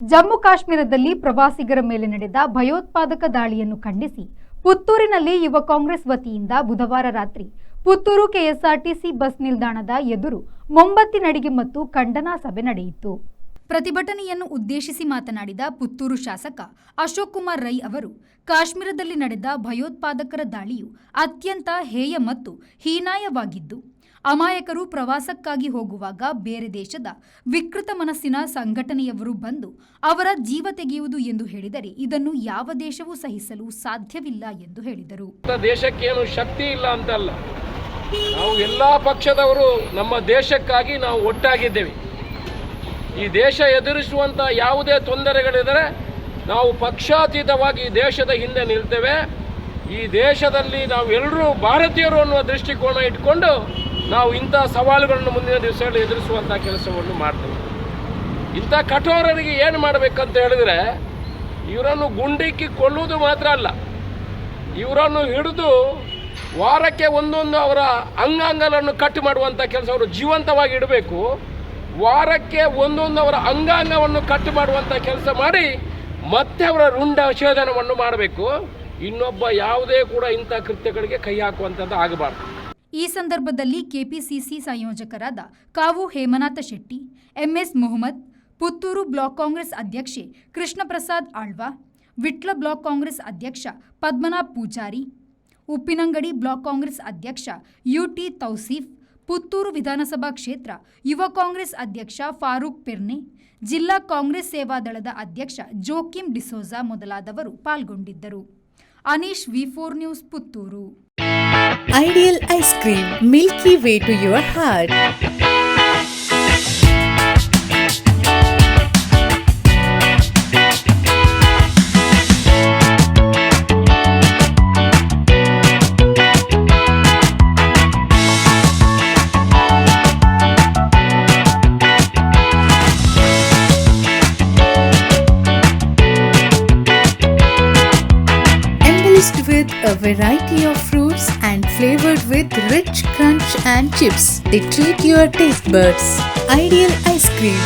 ಜಮ್ಮು ಕಾಶ್ಮೀರದಲ್ಲಿ ಪ್ರವಾಸಿಗರ ಮೇಲೆ ನಡೆದ ಭಯೋತ್ಪಾದಕ ದಾಳಿಯನ್ನು ಖಂಡಿಸಿ ಪುತ್ತೂರಿನಲ್ಲಿ ಯುವ ಕಾಂಗ್ರೆಸ್ ವತಿಯಿಂದ ಬುಧವಾರ ರಾತ್ರಿ ಪುತ್ತೂರು ಕೆಎಸ್ಆರ್ಟಿಸಿ ಬಸ್ ನಿಲ್ದಾಣದ ಎದುರು ಮೊಂಬತ್ತಿ ನಡಿಗೆ ಮತ್ತು ಖಂಡನಾ ಸಭೆ ನಡೆಯಿತು. ಪ್ರತಿಭಟನೆಯನ್ನು ಉದ್ದೇಶಿಸಿ ಮಾತನಾಡಿದ ಪುತ್ತೂರು ಶಾಸಕ ಅಶೋಕ್ ಕುಮಾರ್ ರೈ ಅವರು, ಕಾಶ್ಮೀರದಲ್ಲಿ ನಡೆದ ಭಯೋತ್ಪಾದಕರ ದಾಳಿಯು ಅತ್ಯಂತ ಹೇಯ ಮತ್ತು ಹೀನಾಯವಾಗಿದ್ದು, ಅಮಾಯಕರು ಪ್ರವಾಸಕ್ಕಾಗಿ ಹೋಗುವಾಗ ಬೇರೆ ದೇಶದ ವಿಕೃತ ಮನಸ್ಸಿನ ಸಂಘಟನೆಯವರು ಬಂದು ಅವರ ಜೀವ ತೆಗೆಯುವುದು ಎಂದು ಹೇಳಿದರೆ ಇದನ್ನು ಯಾವ ದೇಶವೂ ಸಹಿಸಲು ಸಾಧ್ಯವಿಲ್ಲ ಎಂದು ಹೇಳಿದರು. ದೇಶಕ್ಕೇನು ಶಕ್ತಿ ಇಲ್ಲ ಅಂತಲ್ಲ, ನಾವು ಎಲ್ಲಾ ಪಕ್ಷದವರು ನಮ್ಮ ದೇಶಕ್ಕಾಗಿ ನಾವು ಒಟ್ಟಾಗಿದ್ದೇವೆ. ಈ ದೇಶ ಎದುರಿಸುವಂತ ಯಾವುದೇ ತೊಂದರೆಗಳಿದ್ದರೆ ನಾವು ಪಕ್ಷಾತೀತವಾಗಿ ಈ ದೇಶದ ಹಿಂದೆ ನಿಲ್ತೇವೆ. ಈ ದೇಶದಲ್ಲಿ ನಾವು ಎಲ್ಲರೂ ಭಾರತೀಯರು ಅನ್ನುವ ದೃಷ್ಟಿಕೋನ ಇಟ್ಕೊಂಡು ನಾವು ಇಂಥ ಸವಾಲುಗಳನ್ನು ಮುಂದಿನ ದಿವಸಗಳಲ್ಲಿ ಎದುರಿಸುವಂಥ ಕೆಲಸವನ್ನು ಮಾಡ್ತೇವೆ. ಇಂಥ ಕಠೋರರಿಗೆ ಏನು ಮಾಡಬೇಕಂತ ಹೇಳಿದ್ರೆ, ಇವರನ್ನು ಗುಂಡಿಕ್ಕಿ ಕೊಲ್ಲುವುದು ಮಾತ್ರ ಅಲ್ಲ, ಇವರನ್ನು ಹಿಡಿದು ವಾರಕ್ಕೆ ಒಂದೊಂದು ಅವರ ಅಂಗಾಂಗಗಳನ್ನು ಕಟ್ ಮಾಡುವಂಥ ಕೆಲಸ ಅವರು ಜೀವಂತವಾಗಿ ಇಡಬೇಕು. ವಾರಕ್ಕೆ ಒಂದೊಂದು ಅವರ ಅಂಗಾಂಗವನ್ನು ಕಟ್ ಮಾಡುವಂಥ ಕೆಲಸ ಮಾಡಿ ಮತ್ತೆ ಅವರ ರುಂಡ ಛೇದನವನ್ನು ಮಾಡಬೇಕು. ಇನ್ನೊಬ್ಬ ಯಾವುದೇ ಕೂಡ ಇಂಥ ಕೃತ್ಯಗಳಿಗೆ ಕೈ ಹಾಕುವಂಥದ್ದು ಆಗಬಾರ್ದು. ಈ ಸಂದರ್ಭದಲ್ಲಿ ಕೆಪಿಸಿಸಿ ಸಂಯೋಜಕರಾದ ಕಾವು ಹೇಮನಾಥ ಶೆಟ್ಟಿ, ಎಂಎಸ್ ಮೊಹಮ್ಮದ್, ಪುತ್ತೂರು ಬ್ಲಾಕ್ ಕಾಂಗ್ರೆಸ್ ಅಧ್ಯಕ್ಷೆ ಕೃಷ್ಣ ಪ್ರಸಾದ್ ಆಳ್ವಾ, ವಿಟ್ಲ ಬ್ಲಾಕ್ ಕಾಂಗ್ರೆಸ್ ಅಧ್ಯಕ್ಷ ಪದ್ಮನಾಭ್ ಪೂಜಾರಿ, ಉಪ್ಪಿನಂಗಡಿ ಬ್ಲಾಕ್ ಕಾಂಗ್ರೆಸ್ ಅಧ್ಯಕ್ಷ ಯುಟಿ ತೌಸೀಫ್, ಪುತ್ತೂರು ವಿಧಾನಸಭಾ ಕ್ಷೇತ್ರ ಯುವ ಕಾಂಗ್ರೆಸ್ ಅಧ್ಯಕ್ಷ ಫಾರೂಕ್ ಪಿರ್ನೆ, ಜಿಲ್ಲಾ ಕಾಂಗ್ರೆಸ್ ಸೇವಾದಳದ ಅಧ್ಯಕ್ಷ ಜೋಕಿಂ ಡಿಸೋಜಾ ಮೊದಲಾದವರು ಪಾಲ್ಗೊಂಡಿದ್ದರು. ಅನೀಶ್ ವಿ4 news, Puttur. Ideal ice cream, milky way to your heart. Embellished with a variety of fruits and flavored with rich crunch and chips. They treat your taste buds. Ideal ice cream.